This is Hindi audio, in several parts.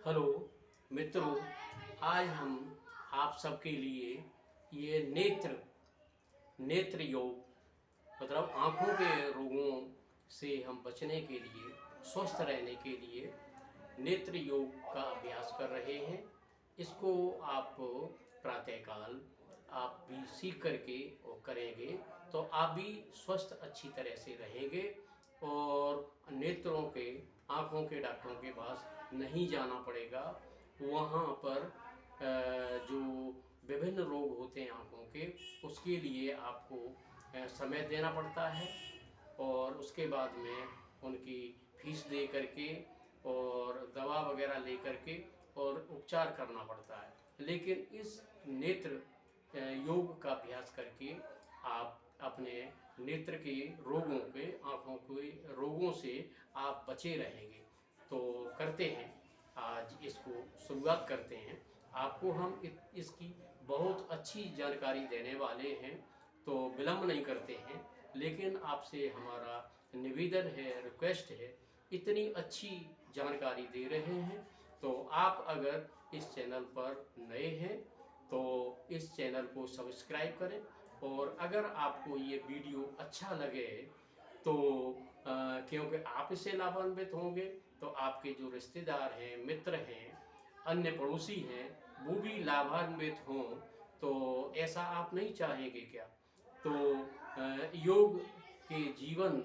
हेलो मित्रों, आज हम आप सबके लिए ये नेत्र योग मतलब आँखों के रोगों से हम बचने के लिए, स्वस्थ रहने के लिए नेत्र योग का अभ्यास कर रहे हैं। इसको आप प्रातःकाल आप भी सीख करके और करेंगे तो आप भी स्वस्थ अच्छी तरह से रहेंगे और नेत्रों के आँखों के डॉक्टरों के पास नहीं जाना पड़ेगा। वहाँ पर जो विभिन्न रोग होते हैं आँखों के, उसके लिए आपको समय देना पड़ता है और उसके बाद में उनकी फीस दे करके और दवा वगैरह ले करके और उपचार करना पड़ता है। लेकिन इस नेत्र योग का अभ्यास करके आप अपने नेत्र के रोगों के, आँखों के रोगों से आप बचे रहेंगे। तो करते हैं, आज इसको शुरुआत करते हैं। आपको हम इसकी बहुत अच्छी जानकारी देने वाले हैं, तो विलम्ब नहीं करते हैं। लेकिन आपसे हमारा निवेदन है, रिक्वेस्ट है, इतनी अच्छी जानकारी दे रहे हैं तो आप अगर इस चैनल पर नए हैं तो इस चैनल को सब्सक्राइब करें। और अगर आपको ये वीडियो अच्छा लगे तो क्योंकि आप इससे लाभान्वित होंगे तो आपके जो रिश्तेदार हैं, मित्र हैं, अन्य पड़ोसी हैं, वो भी लाभान्वित हों। तो ऐसा आप नहीं चाहेंगे क्या? तो योग के जीवन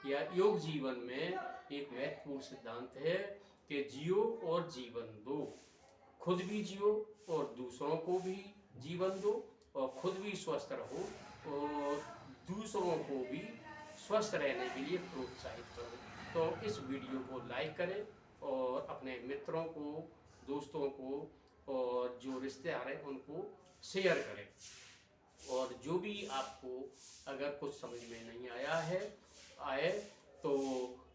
या योग जीवन में एक महत्वपूर्ण सिद्धांत है कि जियो और जीवन दो। खुद भी जियो और दूसरों को भी जीवन दो और खुद भी स्वस्थ रहो और दूसरों को भी स्वस्थ रहने के लिए प्रोत्साहित करो। तो इस वीडियो को लाइक करें और अपने मित्रों को, दोस्तों को और जो रिश्तेदार हैं उनको शेयर करें। और जो भी आपको अगर कुछ समझ में नहीं आए तो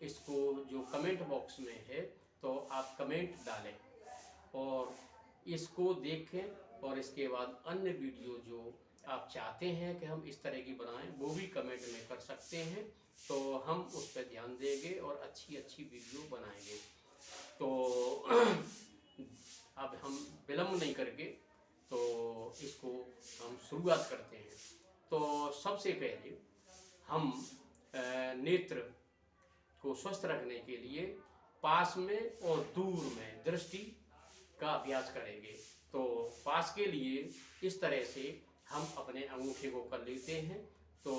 इसको जो कमेंट बॉक्स में है तो आप कमेंट डालें और इसको देखें। और इसके बाद अन्य वीडियो जो आप चाहते हैं कि हम इस तरह की बनाएं वो भी कमेंट में कर सकते हैं, तो हम उस पर ध्यान देंगे और अच्छी अच्छी वीडियो बनाएंगे। तो अब हम विलम्ब नहीं करके तो इसको हम शुरुआत करते हैं। तो सबसे पहले हम नेत्र को स्वस्थ रखने के लिए पास में और दूर में दृष्टि का अभ्यास करेंगे। तो पास के लिए इस तरह से हम अपने अंगूठे को कर लेते हैं। तो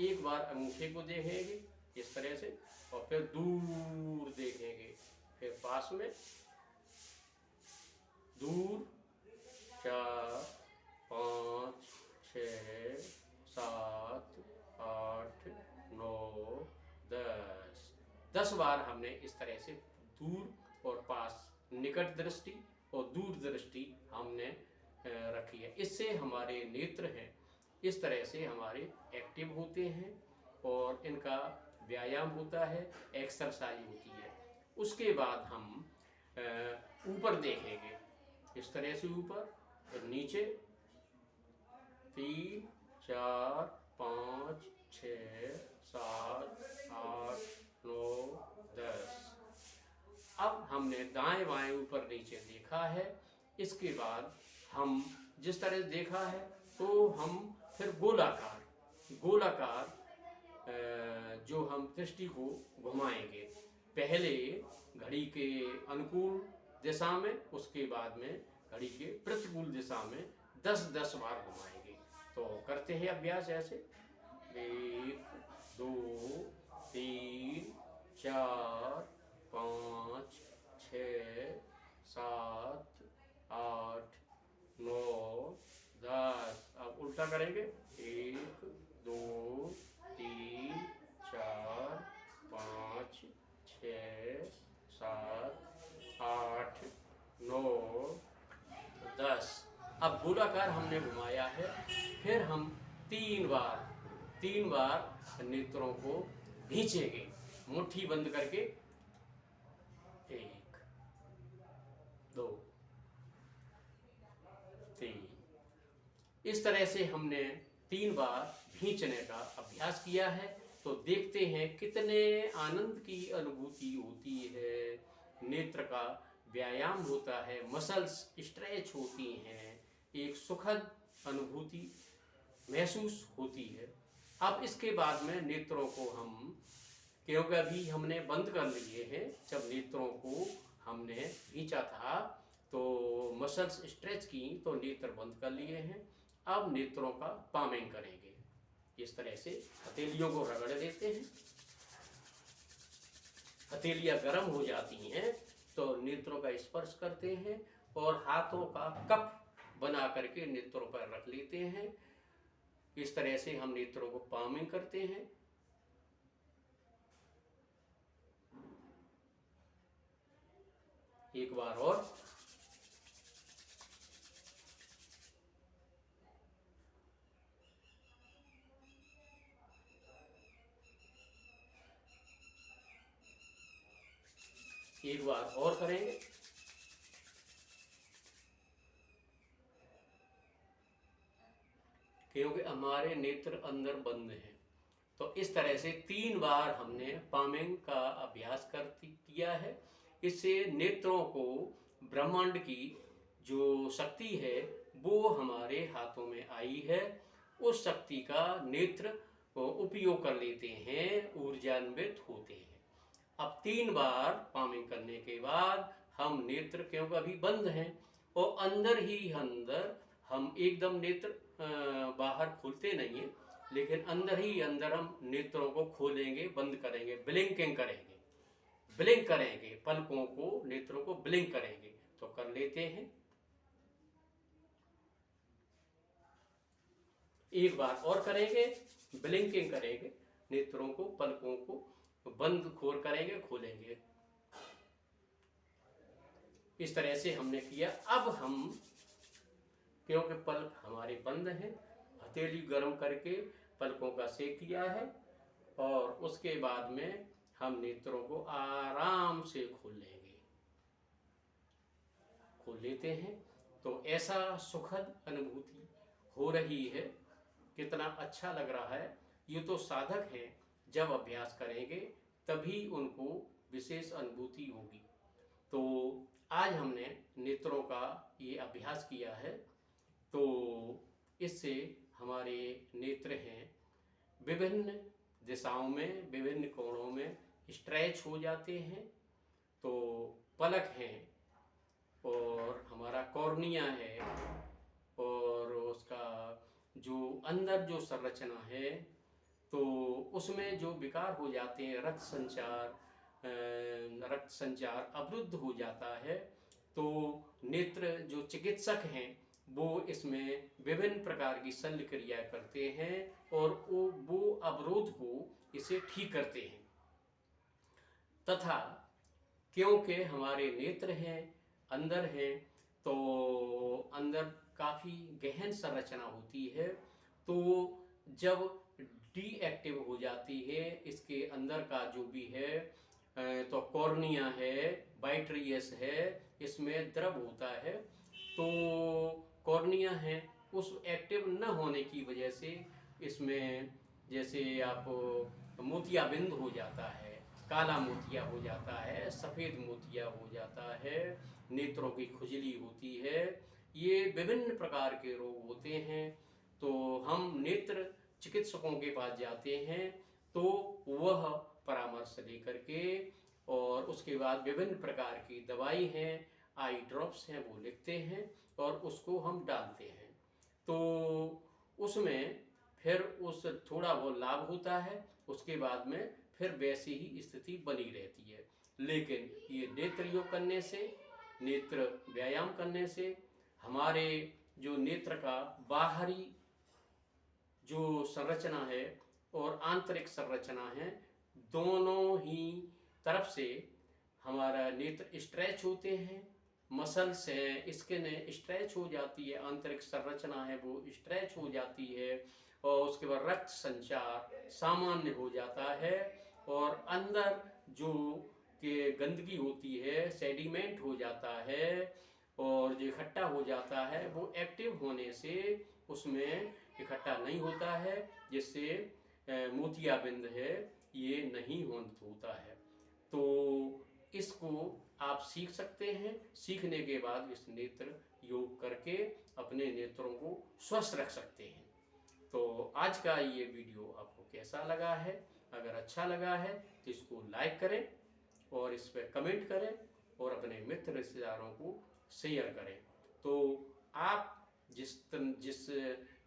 एक बार अंगूठे को देखेंगे इस तरह से और फिर दूर देखेंगे, फिर पास में, दूर, 4, 5, 6, 7, 8, 9, 10 बार हमने इस तरह से दूर और पास, निकट दृष्टि और दूर दृष्टि हमने रखी है। इससे हमारे नेत्र हैं इस तरह से हमारे एक्टिव होते हैं और इनका व्यायाम होता है, एक्सरसाइज होती है। उसके बाद हम ऊपर देखेंगे इस तरह से, ऊपर और नीचे, 3, 4, 5, 6, 7, 8, 9, 10। अब हमने दाएं बाएं ऊपर नीचे देखा है। इसके बाद हम जिस तरह से देखा है तो हम फिर गोलाकार जो हम दृष्टि को घुमाएंगे। पहले घड़ी के अनुकूल दिशा में, उसके बाद में घड़ी के प्रतिकूल दिशा में 10-10 बार घुमाएंगे। तो करते हैं अभ्यास ऐसे, 1, 2, 3, 4, 5, 6, 7, 8, 9, 10। अब उल्टा करेंगे, 1, 2, 3, 4, 5, 6, 7, 8, 9, 10। अब गोलाकार हमने घुमाया है। फिर हम 3 बार नेत्रों को भींचेंगे मुट्ठी बंद करके, 1, 2, 3। इस तरह से हमने 3 बार भींचने का अभ्यास किया है। तो देखते हैं कितने आनंद की अनुभूति होती है नेत्र का व्यायाम होता है, मसल्स स्ट्रेच होती हैं, एक सुखद अनुभूति महसूस होती है। अब इसके बाद में नेत्रों को हम, क्योंकि अभी हमने बंद कर लिए हैं, जब नेत्रों को हमने खींचा था तो मसल्स स्ट्रेच की तो नेत्र बंद कर लिए हैं। अब नेत्रों का पामिंग करेंगे। इस तरह से हथेलियों को रगड़ देते हैं। हथेलियां गर्म हो जाती हैं तो नेत्रों का स्पर्श करते हैं और हाथों का कप बना करके नेत्रों पर रख लेते हैं। इस तरह से हम नेत्रों को पामिंग करते हैं। एक बार और। एक बार और करेंगे। क्योंकि हमारे नेत्र अंदर बंद हैं, तो इस तरह से 3 बार हमने पामिंग का अभ्यास किया है। इससे नेत्रों को ब्रह्मांड की जो शक्ति है वो हमारे हाथों में आई है। उस शक्ति का नेत्र उपयोग कर लेते हैं, ऊर्जान्वित होते हैं। अब 3 बार पामिंग करने के बाद हम नेत्र, क्योंकि अभी बंद हैं और अंदर ही अंदर हम एकदम नेत्र बाहर खोलते नहीं हैं, लेकिन अंदर ही अंदर हम नेत्रों को खोलेंगे, बंद करेंगे, ब्लिंकिंग करेंगे, ब्लिंक करेंगे, पलकों को, नेत्रों को ब्लिंक करेंगे। तो कर लेते हैं। एक बार और करेंगे, ब्लिंकिंग करेंगे, नेत्रों को, पलकों को बंद खोल करेंगे, खोलेंगे। इस तरह से हमने किया। अब हम, क्योंकि पलक हमारे बंद हैं, हथेली गर्म करके पलकों का सेक किया है और उसके बाद में हम नेत्रों को आराम से खोल लेंगे, खोल लेते हैं। तो ऐसा सुखद अनुभूति हो रही है, कितना अच्छा लग रहा है। ये तो साधक हैं, जब अभ्यास करेंगे तभी उनको विशेष अनुभूति होगी। तो आज हमने नेत्रों का ये अभ्यास किया है, तो इससे हमारे नेत्र हैं विभिन्न दिशाओं में, विभिन्न कोणों में स्ट्रेच हो जाते हैं। तो पलक हैं और हमारा कॉर्निया है और उसका जो अंदर जो संरचना है, तो उसमें जो विकार हो जाते हैं, रक्त संचार अवरुद्ध हो जाता है। तो नेत्र जो चिकित्सक हैं वो इसमें विभिन्न प्रकार की शल्य क्रिया करते हैं और वो अवरोध को इसे ठीक करते हैं। तथा क्योंकि हमारे नेत्र हैं, अंदर हैं, तो अंदर काफ़ी गहन संरचना होती है। तो जब डीएक्टिव हो जाती है इसके अंदर का जो भी है, तो कॉर्निया है, वाइट्रियस है, इसमें द्रव होता है। तो कॉर्निया है, उस एक्टिव न होने की वजह से इसमें जैसे आप मोतियाबिंद हो जाता है, काला मोतिया हो जाता है, सफ़ेद मोतिया हो जाता है, नेत्रों की खुजली होती है। ये विभिन्न प्रकार के रोग होते हैं। तो हम नेत्र चिकित्सकों के पास जाते हैं तो वह परामर्श लेकर के और उसके बाद विभिन्न प्रकार की दवाई हैं, आई ड्रॉप्स हैं, वो लिखते हैं और उसको हम डालते हैं। तो उसमें फिर उस थोड़ा वो लाभ होता है, उसके बाद में फिर वैसी ही स्थिति बनी रहती है। लेकिन ये नेत्र योग करने से, नेत्र व्यायाम करने से हमारे जो नेत्र का बाहरी जो संरचना है और आंतरिक संरचना है, दोनों ही तरफ से हमारा नेत्र स्ट्रेच होते हैं। मसल्स है, स्किन है, स्ट्रेच हो जाती है, आंतरिक संरचना है वो स्ट्रेच हो जाती है और उसके बाद रक्त संचार सामान्य हो जाता है और अंदर जो के गंदगी होती है, सेडिमेंट हो जाता है और जो इकट्ठा हो जाता है वो एक्टिव होने से उसमें इकट्ठा नहीं होता है, जिससे मोतियाबिंद है ये नहीं होता है। तो इसको आप सीख सकते हैं। सीखने के बाद इस नेत्र योग करके अपने नेत्रों को स्वस्थ रख सकते हैं। तो आज का ये वीडियो आपको कैसा लगा है? अगर अच्छा लगा है तो इसको लाइक करें और इस पर कमेंट करें और अपने मित्र रिश्तेदारों को शेयर करें। तो आप जिस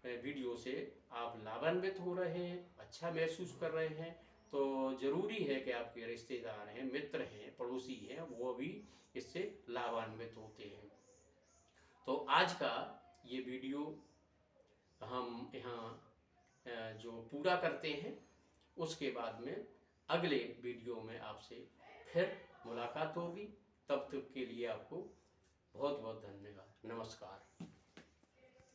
वीडियो से आप लाभान्वित हो रहे हैं, अच्छा महसूस कर रहे हैं, तो ज़रूरी है कि आपके रिश्तेदार हैं, मित्र हैं, पड़ोसी हैं, वो भी इससे लाभान्वित होते हैं। तो आज का ये वीडियो हम यहाँ जो पूरा करते हैं, उसके बाद में अगले वीडियो में आपसे फिर मुलाकात होगी। तब तक के लिए आपको बहुत बहुत धन्यवाद। नमस्कार।